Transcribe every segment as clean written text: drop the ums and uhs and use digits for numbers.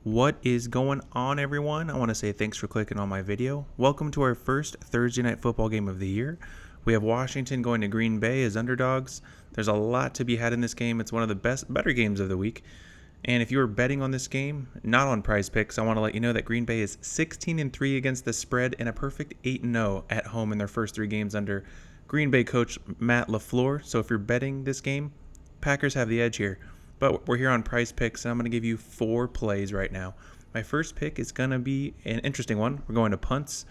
What is going on, everyone? I want to say thanks for clicking on my video. Welcome to our first Thursday night football game of the year. We have Washington going to Green Bay as underdogs. There's a lot to be had in this game. It's one of the better games of the week. And if you are betting on this game, not on prizepicks, I want to let you know that Green Bay is 16-3 against the spread and a perfect 8-0 at home in their first 3 games under Green Bay coach Matt LaFleur. So if you're betting this game, Packers have the edge here. But we're here on prizepicks, and I'm going to give you 4 plays right now. My first pick is going to be an interesting one. We're going to punts.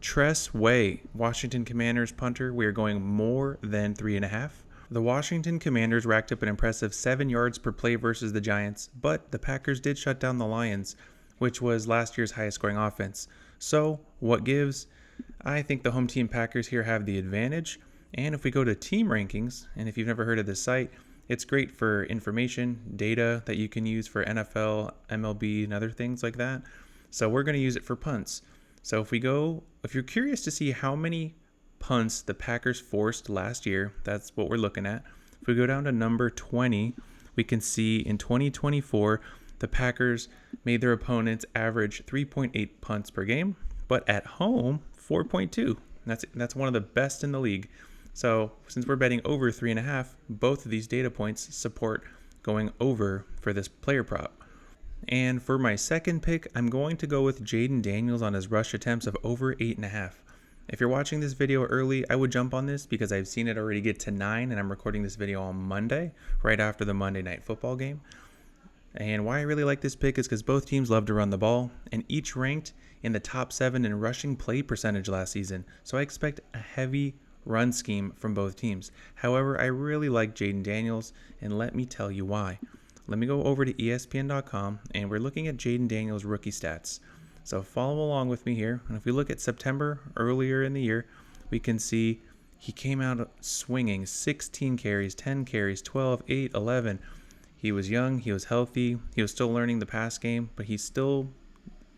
Tress Way, Washington Commanders punter. We are going more than 3.5. The Washington Commanders racked up an impressive 7 yards per play versus the Giants, but the Packers did shut down the Lions, which was last year's highest scoring offense. So, what gives? I think the home team Packers here have the advantage. And if we go to team rankings, and if you've never heard of this site, it's great for information, data that you can use for NFL, MLB, and other things like that. So we're going to use it for punts. So if you're curious to see how many punts the Packers forced last year, that's what we're looking at. If we go down to number 20, we can see in 2024, the Packers made their opponents average 3.8 punts per game, but at home, 4.2. That's one of the best in the league. So since we're betting over 3.5, both of these data points support going over for this player prop. And for my second pick, I'm going to go with Jaden Daniels on his rush attempts of over 8.5. If you're watching this video early, I would jump on this because I've seen it already get to 9, and I'm recording this video on Monday, right after the Monday Night Football game. And why I really like this pick is because both teams love to run the ball, and each ranked in the top 7 in rushing play percentage last season. So I expect a heavy run scheme from both teams. However, I really like Jaden Daniels, and let me tell you why. Let me go over to ESPN.com, and we're looking at Jaden Daniels' rookie stats. So follow along with me here. And if we look at September earlier in the year, we can see he came out swinging 16 carries, 10 carries, 12, 8, 11. He was young, he was healthy, he was still learning the pass game, but he still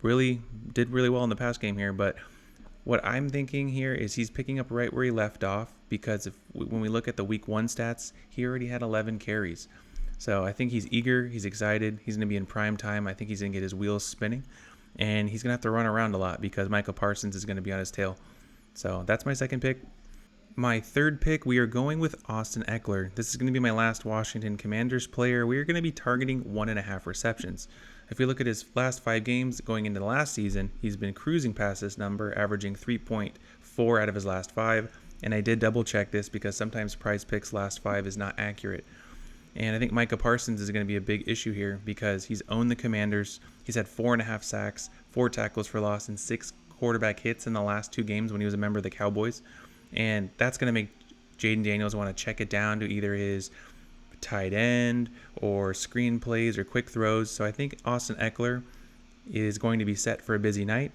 did really well in the pass game here. But what I'm thinking here is he's picking up right where he left off, because when we look at the week 1 stats, he already had 11 carries. So I think he's eager, he's excited, he's going to be in prime time. I think he's going to get his wheels spinning, and he's going to have to run around a lot because Micah Parsons is going to be on his tail. So that's my second pick. My third pick, we are going with Austin Ekeler. This is going to be my last Washington Commanders player. We are going to be targeting 1.5 receptions. If we look at his last 5 games going into the last season, he's been cruising past this number, averaging 3.4 out of his last 5. And I did double check this because sometimes prizepicks last 5 is not accurate. And I think Micah Parsons is going to be a big issue here because he's owned the Commanders. He's had 4.5 sacks, 4 tackles for loss, and 6 quarterback hits in the last 2 games when he was a member of the Cowboys. And that's going to make Jaden Daniels want to check it down to either his tight end or screen plays or quick throws. So I think Austin Ekeler is going to be set for a busy night.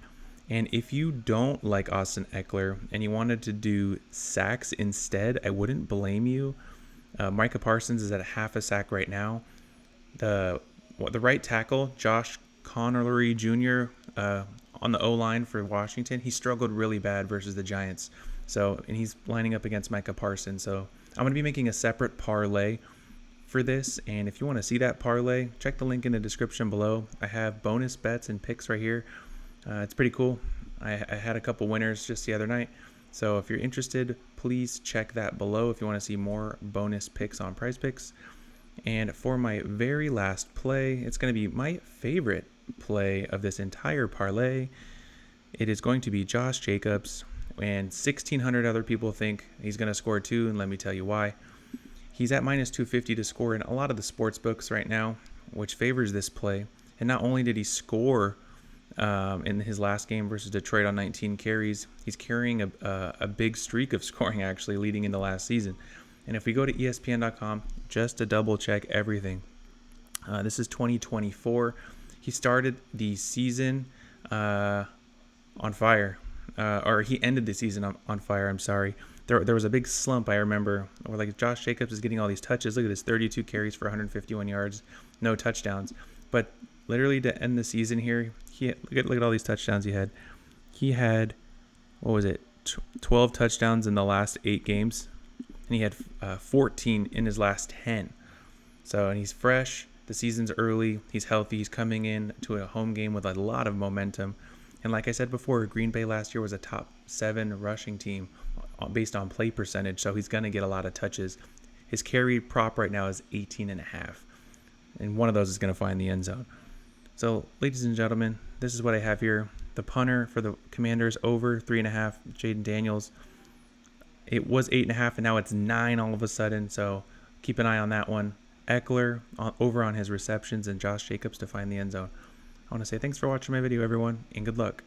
And if you don't like Austin Ekeler and you wanted to do sacks instead, I wouldn't blame you. Micah Parsons is at a half a sack right now. The right tackle, Josh Connery Jr., on the O-line for Washington, he struggled really bad versus the Giants. And he's lining up against Micah Parsons. So I'm going to be making a separate parlay for this, and if you want to see that parlay, check the link in the description below. I have bonus bets and picks right here. It's pretty cool. I had a couple winners just the other night, so if you're interested, please check that below if you want to see more bonus picks on prizepicks. And for my very last play, it's going to be my favorite play of this entire parlay. It is going to be Josh Jacobs, and 1,600 other people think he's going to score 2, and let me tell you why. He's at minus 250 to score in a lot of the sports books right now, which favors this play. And not only did he score in his last game versus Detroit on 19 carries, he's carrying a big streak of scoring actually leading into last season. And if we go to ESPN.com, just to double check everything, this is 2024. He started the season on fire, or he ended the season on fire, I'm sorry. There was a big slump, I remember, where Josh Jacobs is getting all these touches. Look at this, 32 carries for 151 yards, no touchdowns. But literally to end the season here, look at all these touchdowns he had. He had, 12 touchdowns in the last 8 games, and he had 14 in his last 10. So, and he's fresh. The season's early. He's healthy. He's coming in to a home game with a lot of momentum. And like I said before, Green Bay last year was a top 7 rushing team based on play percentage, so he's going to get a lot of touches. His carry prop right now is 18.5, and one of those is going to find the end zone. So, ladies and gentlemen, this is what I have here. The punter for the Commanders over 3.5, Jaden Daniels. It was 8.5, and now it's 9 all of a sudden, so keep an eye on that one. Eckler over on his receptions, and Josh Jacobs to find the end zone. I want to say thanks for watching my video, everyone, and good luck.